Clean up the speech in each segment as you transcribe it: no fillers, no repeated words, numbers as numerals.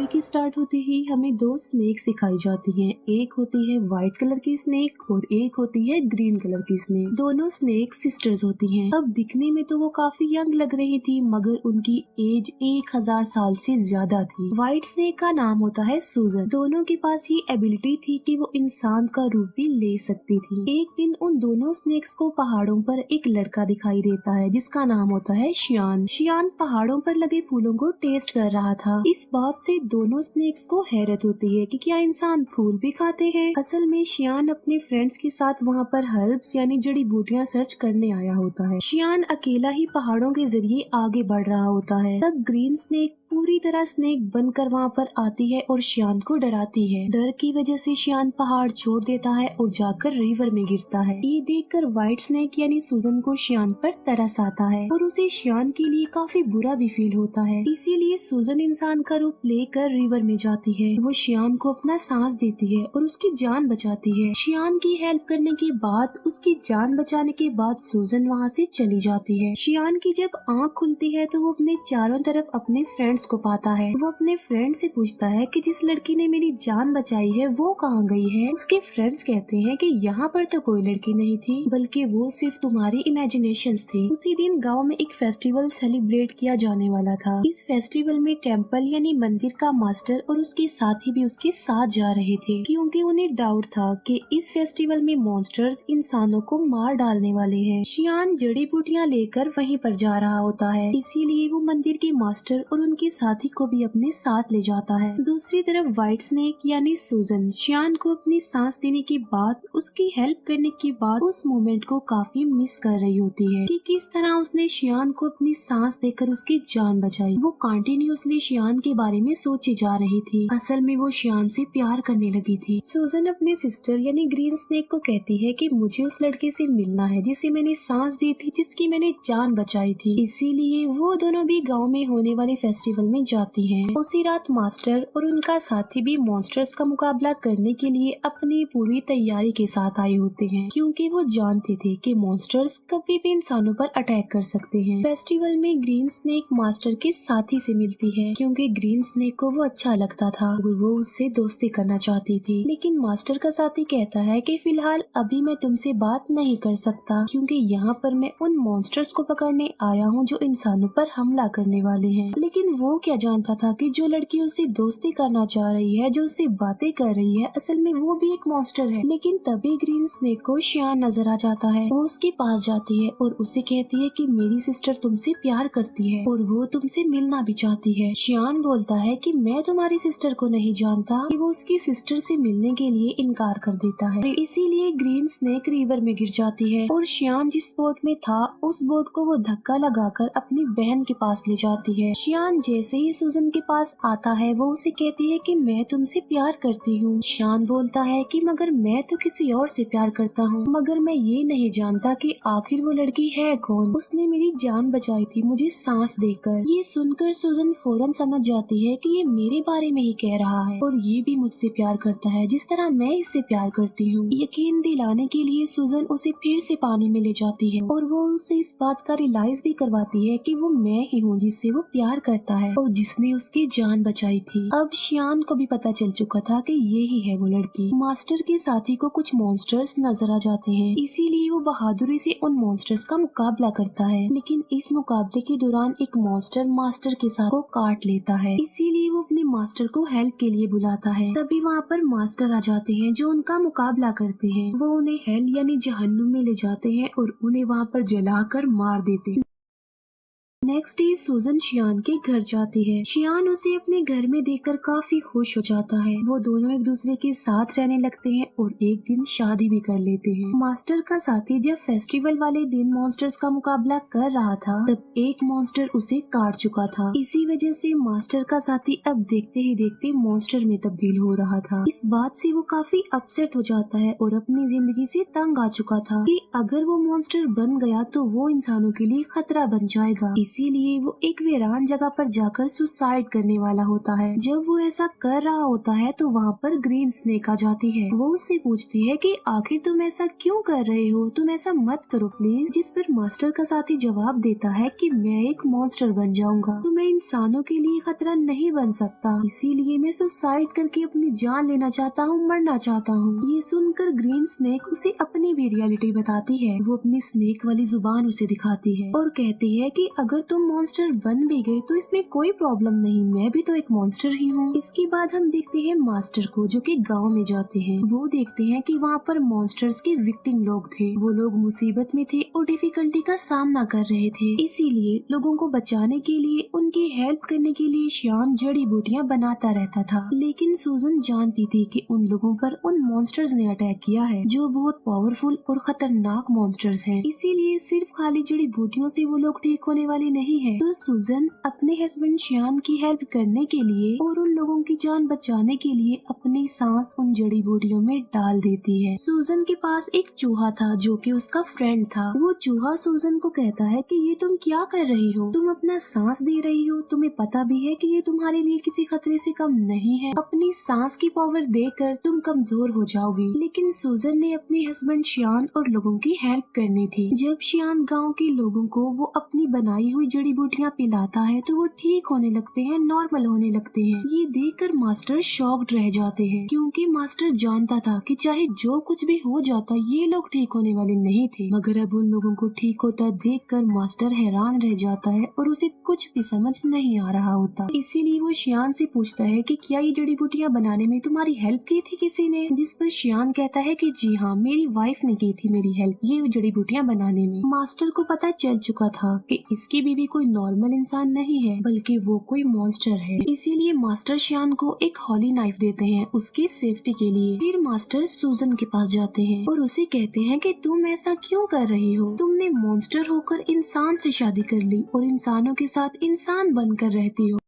की स्टार्ट होते ही हमें दो स्नेक्स दिखाई जाती हैं। एक होती है व्हाइट कलर की स्नेक और एक होती है ग्रीन कलर की स्नेक। दोनों स्नेक सिस्टर्स होती हैं। अब दिखने में तो वो काफी यंग लग रही थी, मगर उनकी एज 1000 साल से ज्यादा थी। व्हाइट स्नेक का नाम होता है सूजन। दोनों के पास ये एबिलिटी थी कि वो इंसान का रूप भी ले सकती थी। एक दिन उन दोनों स्नेक्स को पहाड़ों पर एक लड़का दिखाई देता है जिसका नाम होता है शियान। शियान पहाड़ों पर लगे फूलों को टेस्ट कर रहा था। इस बात से दोनों स्नेक्स को हैरत होती है कि क्या इंसान फूल भी खाते हैं। असल में शियान अपने फ्रेंड्स के साथ वहाँ पर हर्ब्स यानी जड़ी बूटियाँ सर्च करने आया होता है। शियान अकेला ही पहाड़ों के जरिए आगे बढ़ रहा होता है। तब ग्रीन स्नेक पूरी तरह स्नेक बनकर वहाँ पर आती है और शियान को डराती है। डर की वजह से शियान पहाड़ छोड़ देता है और जाकर रिवर में गिरता है। ये देखकर व्हाइट स्नेक यानी सूजन को शियान पर तरस आता है और उसे शियान के लिए काफी बुरा भी फील होता है। इसीलिए सूजन इंसान का रूप लेकर रिवर में जाती है। वो शियान को अपना सांस देती है और उसकी जान बचाती है। शियान की हेल्प करने के बाद, उसकी जान बचाने के बाद सूजन वहाँ से चली जाती है। शियान की जब आँख खुलती है तो वो अपने चारों तरफ अपने फ्रेंड्स को पाता है। वो अपने फ्रेंड से पूछता है कि जिस लड़की ने मेरी जान बचाई है वो कहाँ गई है। उसके फ्रेंड्स कहते हैं कि यहाँ पर तो कोई लड़की नहीं थी, बल्कि वो सिर्फ तुम्हारी इमेजिनेशंस थी। उसी दिन गांव में एक फेस्टिवल सेलिब्रेट किया जाने वाला था। इस फेस्टिवल में टेम्पल यानी मंदिर का मास्टर और उसके साथी भी उसके साथ जा रहे थे, क्योंकि उन्हें डाउट था कि इस फेस्टिवल में मॉन्स्टर्स इंसानों को मार डालने वाले हैं। शियान जड़ी बूटियाँ लेकर वहीं पर जा रहा होता है, इसीलिए वो मंदिर के मास्टर और उनके साथी को भी अपने साथ ले जाता है। दूसरी तरफ व्हाइट स्नेक यानी सूजन शियान को अपनी सांस देने के बाद, उसकी हेल्प करने के बाद उस मोमेंट को काफी मिस कर रही होती है कि किस तरह उसने शियान को अपनी सांस देकर उसकी जान बचाई। वो कंटिन्यूअसली शियान के बारे में सोची जा रही थी। असल में वो शियान से प्यार करने लगी थी। सूजन अपने सिस्टर यानी ग्रीन स्नेक को कहती है कि मुझे उस लड़के से मिलना है जिसे मैंने सांस दी थी, जिसकी मैंने जान बचाई थी। इसीलिए वो दोनों भी गाँव में होने वाले फेस्टिवल में जाती हैं। उसी रात मास्टर और उनका साथी भी मॉन्स्टर्स का मुकाबला करने के लिए अपनी पूरी तैयारी के साथ आए होते हैं, क्योंकि वो जानते थे कि मॉन्स्टर्स कभी भी इंसानों पर अटैक कर सकते हैं। फेस्टिवल में ग्रीन स्नेक मास्टर के साथी से मिलती है, क्योंकि ग्रीन स्नेक को वो अच्छा लगता था और वो उससे दोस्ती करना चाहती थी। लेकिन मास्टर का साथी कहता है कि फिलहाल अभी मैं तुमसे बात नहीं कर सकता, क्योंकि यहाँ पर मैं उन मॉन्स्टर्स को पकड़ने आया हूँ जो इंसानों पर हमला करने वाले हैं। लेकिन वो क्या जानता था कि जो लड़की उससे दोस्ती करना चाह रही है, जो उससे बातें कर रही है, असल में वो भी एक मॉन्स्टर है। लेकिन तभी ग्रीन स्नेक को शियान नजर आ जाता है। वो उसके पास जाती है और उसे कहती है कि मेरी सिस्टर तुमसे प्यार करती है और वो तुमसे मिलना भी चाहती है। शियान बोलता है कि मैं तुम्हारी सिस्टर को नहीं जानता, कि वो उसकी सिस्टर से मिलने के लिए इनकार कर देता है। इसीलिए ग्रीन स्नेक रिवर में गिर जाती है और शियान जिस बोट में था उस बोट को वो धक्का लगाकर अपनी बहन के पास ले जाती है। शियान जैसे ही सूजन के पास आता है वो उसे कहती है कि मैं तुमसे प्यार करती हूँ। शियान बोलता है कि मगर मैं तो किसी और से प्यार करता हूँ, मगर मैं ये नहीं जानता कि आखिर वो लड़की है कौन। उसने मेरी जान बचाई थी मुझे सांस देकर। ये सुनकर सूजन फौरन समझ जाती है कि ये मेरे बारे में ही कह रहा है और ये भी मुझसे प्यार करता है जिस तरह मैं इससे प्यार करती हूँ। यकीन दिलाने के लिए सूजन उसे फिर से पानी में ले जाती है और वो उसे इस बात का रियलाइज भी करवाती है कि वो मैं ही हूँ जिससे वो प्यार करता है और जिसने उसकी जान बचाई थी। अब शियान को भी पता चल चुका था कि ये ही है वो लड़की। मास्टर के साथी को कुछ मॉन्स्टर्स नजर आ जाते हैं, इसीलिए वो बहादुरी से उन मॉन्स्टर्स का मुकाबला करता है। लेकिन इस मुकाबले के दौरान एक मॉन्स्टर मास्टर के साथ को काट लेता है, इसीलिए वो अपने मास्टर को हेल्प के लिए बुलाता है। तभी वहाँ पर मास्टर आ जाते हैं जो उनका मुकाबला करते हैं। वो उन्हें हेल यानी जहन्नुम में ले जाते हैं और उन्हें वहाँ पर जलाकर मार देते हैं। नेक्स्ट डे सूजन शियान के घर जाती है। शियान उसे अपने घर में देखकर काफी खुश हो जाता है। वो दोनों एक दूसरे के साथ रहने लगते हैं और एक दिन शादी भी कर लेते हैं। मास्टर का साथी जब फेस्टिवल वाले दिन मॉन्स्टर्स का मुकाबला कर रहा था तब एक मॉन्स्टर उसे काट चुका था। इसी वजह से मास्टर का साथी अब देखते ही देखते मॉन्स्टर में तब्दील हो रहा था। इस बात से वो काफी अपसेट हो जाता है और अपनी जिंदगी से तंग आ चुका था कि अगर वो मॉन्स्टर बन गया तो वो इंसानों के लिए खतरा बन जाएगा। इसीलिए वो एक वीरान जगह पर जाकर सुसाइड करने वाला होता है। जब वो ऐसा कर रहा होता है तो वहाँ पर ग्रीन स्नेक आ जाती है। वो उससे पूछती है कि आखिर तुम ऐसा क्यों कर रहे हो, तुम ऐसा मत करो प्लीज। जिस पर मास्टर का साथी जवाब देता है कि मैं एक मॉन्स्टर बन जाऊंगा तो मैं इंसानों के लिए खतरा नहीं बन सकता, इसीलिए मैं सुसाइड करके अपनी जान लेना चाहता हूँ, मरना चाहता हूँ। ये सुनकर ग्रीन स्नेक उसे अपनी भी रियलिटी बताती है। वो अपनी स्नेक वाली जुबान उसे दिखाती है और कहती है कि अगर तुम मॉन्स्टर बन भी गए तो इसमें कोई प्रॉब्लम नहीं, मैं भी तो एक मॉन्स्टर ही हूँ। इसके बाद हम देखते हैं मास्टर को जो कि गांव में जाते हैं। वो देखते हैं कि वहाँ पर मॉन्स्टर्स के विक्टिम लोग थे। वो लोग मुसीबत में थे और डिफिकल्टी का सामना कर रहे थे, इसीलिए लोगों को बचाने के लिए, उनकी हेल्प करने के लिए शियान जड़ी बूटियाँ बनाता रहता था। लेकिन सूजन जानती थी कि उन लोगों पर उन मॉन्स्टर्स ने अटैक किया है जो बहुत पावरफुल और खतरनाक मॉन्स्टर्स हैं, इसीलिए सिर्फ खाली जड़ी बूटियों से वो लोग ठीक होने वाले नहीं है। तो सूजन अपने हस्बैंड शियान की हेल्प करने के लिए और उन लोगों की जान बचाने के लिए अपनी सांस उन जड़ी बूटियों में डाल देती है। सूजन के पास एक चूहा था जो कि उसका फ्रेंड था। वो चूहा सूजन को कहता है कि ये तुम क्या कर रही हो, तुम अपना सांस दे रही हो, तुम्हें पता भी है कि ये तुम्हारे लिए किसी खतरे से कम नहीं है, अपनी सांस की पावर देकर तुम कमजोर हो जाओगी। लेकिन सूजन ने अपने हस्बैंड शियान और लोगों की हेल्प करनी थी। जब शियान गांव के लोगों को वो अपनी बनाई हुई जड़ी बूटियाँ पिलाता है तो वो ठीक होने लगते हैं, नॉर्मल होने लगते हैं। ये देखकर मास्टर शॉक्ड रह जाते हैं क्योंकि मास्टर जानता था कि चाहे जो कुछ भी हो जाता ये लोग ठीक होने वाले नहीं थे। मगर अब उन लोगों को ठीक होता देखकर मास्टर हैरान रह जाता है और उसे कुछ भी समझ नहीं आ रहा होता। इसीलिए वो शियान से पूछता है कि क्या ये जड़ी बूटियाँ बनाने में तुम्हारी हेल्प की थी किसी ने? जिस पर शियान कहता है कि जी हाँ, मेरी वाइफ ने की थी मेरी हेल्प ये जड़ी बूटियाँ बनाने में। मास्टर को पता चल चुका था कि इसकी बीवी कोई नॉर्मल इंसान नहीं है बल्कि वो कोई मॉन्स्टर है, इसीलिए मास्टर शियान को एक हॉली नाइफ देते हैं उसकी सेफ्टी के लिए। फिर मास्टर सूजन के पास जाते हैं और उसे कहते हैं कि तुम ऐसा क्यों कर रही हो, तुमने मॉन्स्टर होकर इंसान से शादी कर ली और इंसानों के साथ इंसान बनकर रहती हो,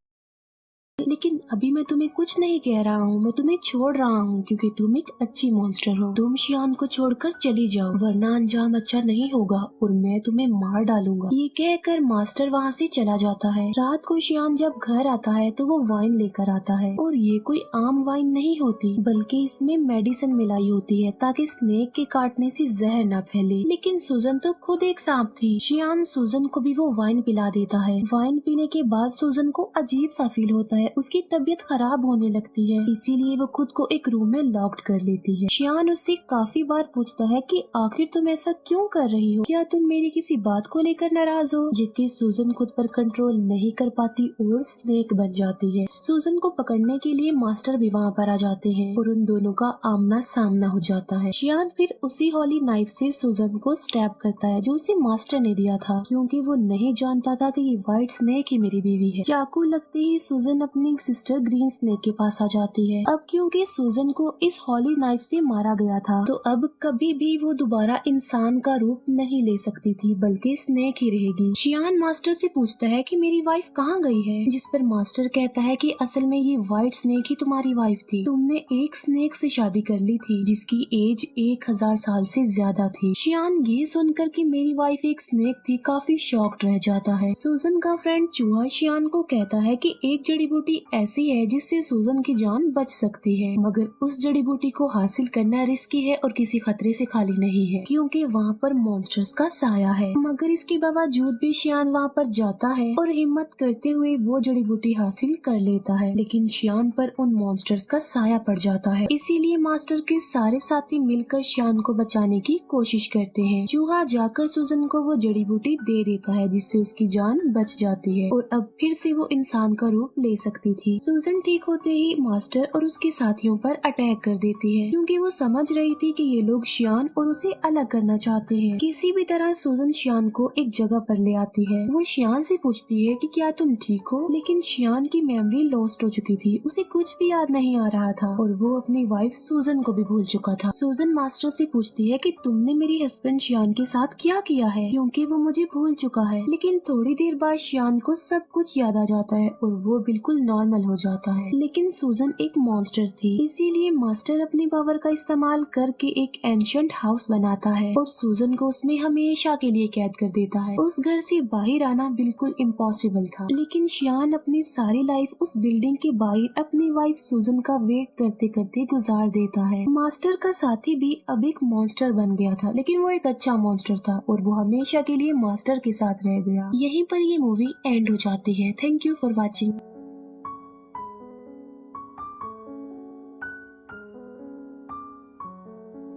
लेकिन अभी मैं तुम्हें कुछ नहीं कह रहा हूँ, मैं तुम्हें छोड़ रहा हूँ क्योंकि तुम एक अच्छी मॉन्स्टर हो। तुम शियान को छोड़कर चली जाओ वरना अंजाम अच्छा नहीं होगा और मैं तुम्हें मार डालूंगा। ये कहकर मास्टर वहाँ से चला जाता है। रात को शियान जब घर आता है तो वो वाइन लेकर आता है और ये कोई आम वाइन नहीं होती बल्कि इसमें मेडिसिन मिलाई होती है ताकि स्नेक के काटने से जहर न फैले। लेकिन सूजन तो खुद एक सांप थी। शियान सूजन को भी वो वाइन पिला देता है। वाइन पीने के बाद सूजन को अजीब सा फील होता है, उसकी तबीयत खराब होने लगती है, इसीलिए वो खुद को एक रूम में लॉक्ड कर लेती है। शियान उससे काफी बार पूछता है कि आखिर तुम ऐसा क्यों कर रही हो, क्या तुम मेरी किसी बात को लेकर नाराज हो? जबकि सूजन खुद पर कंट्रोल नहीं कर पाती और स्नेक बन जाती है। सूजन को पकड़ने के लिए मास्टर भी वहाँ पर आ जाते हैं और उन दोनों का आमना सामना हो जाता है। शियान फिर उसी हॉली नाइफ से सूजन को स्टैब करता है जो उसे मास्टर ने दिया था क्योंकि वो नहीं जानता था कि ये व्हाइट स्नेक ही मेरी बीवी है। चाकू लगते ही सूजन अपनी सिस्टर ग्रीन स्नेक के पास आ जाती है। अब क्योंकि सूजन को इस हॉली नाइफ से मारा गया था तो अब कभी भी वो दोबारा इंसान का रूप नहीं ले सकती थी बल्कि स्नेक ही रहेगी। शियान मास्टर से पूछता है कि मेरी वाइफ कहाँ गई है, जिस पर मास्टर कहता है कि असल में ये व्हाइट स्नेक ही तुम्हारी वाइफ थी, तुमने एक स्नेक से शादी कर ली थी जिसकी एज 1000 साल से ज्यादा थी। शियान ये सुनकर कि मेरी वाइफ एक स्नेक थी काफी शॉक्ड रह जाता है। सूजन का फ्रेंड चूहा शियान को कहता है कि एक जड़ी बूटी ऐसी है जिससे सूजन की जान बच सकती है, मगर उस जड़ी बूटी को हासिल करना रिस्की है और किसी खतरे से खाली नहीं है क्योंकि वहाँ पर मॉन्स्टर्स का साया है। मगर इसके बावजूद भी शियान वहाँ पर जाता है और हिम्मत करते हुए वो जड़ी बूटी हासिल कर लेता है, लेकिन शियान पर उन मॉन्स्टर्स का साया पड़ जाता है। इसीलिए मास्टर के सारे साथी मिलकर शियान को बचाने की कोशिश करते हैं। चूहा जाकर सूजन को वो जड़ी बूटी दे देता है जिससे उसकी जान बच जाती है और अब फिर से वो इंसान का रूप ले सकती थी। सूजन ठीक होते ही मास्टर और उसके साथियों पर अटैक कर देती है क्योंकि वो समझ रही थी कि ये लोग शियान और उसे अलग करना चाहते हैं। किसी भी तरह सूजन शियान को एक जगह पर ले आती है। वो शियान से पूछती है कि क्या तुम ठीक हो, लेकिन शियान की मेमोरी लॉस्ट हो चुकी थी, उसे कुछ भी याद नहीं आ रहा था और वो अपनी वाइफ सूजन को भी भूल चुका था। सूजन मास्टर से पूछती है कि तुमने मेरे हस्बैंड शियान के साथ क्या किया है क्योंकि वो मुझे भूल चुका है। लेकिन थोड़ी देर बाद शियान को सब कुछ याद आ जाता है और वो बिल्कुल नॉर्मल हो जाता है। लेकिन सूजन एक मॉन्स्टर थी, इसीलिए मास्टर अपनी पावर का इस्तेमाल करके एक एंशिएंट हाउस बनाता है और सूजन को उसमें हमेशा के लिए कैद कर देता है। उस घर से बाहर आना बिल्कुल इम्पॉसिबल था, लेकिन शियान अपनी सारी लाइफ उस बिल्डिंग के बाहर अपनी वाइफ सूजन का वेट करते करते गुजार देता है। मास्टर का साथी भी अब एक मॉन्स्टर बन गया था, लेकिन वो एक अच्छा मॉन्स्टर था और वो हमेशा के लिए मास्टर के साथ रह गया। यहीं पर ये मूवी एंड हो जाती है। Thank you for watching.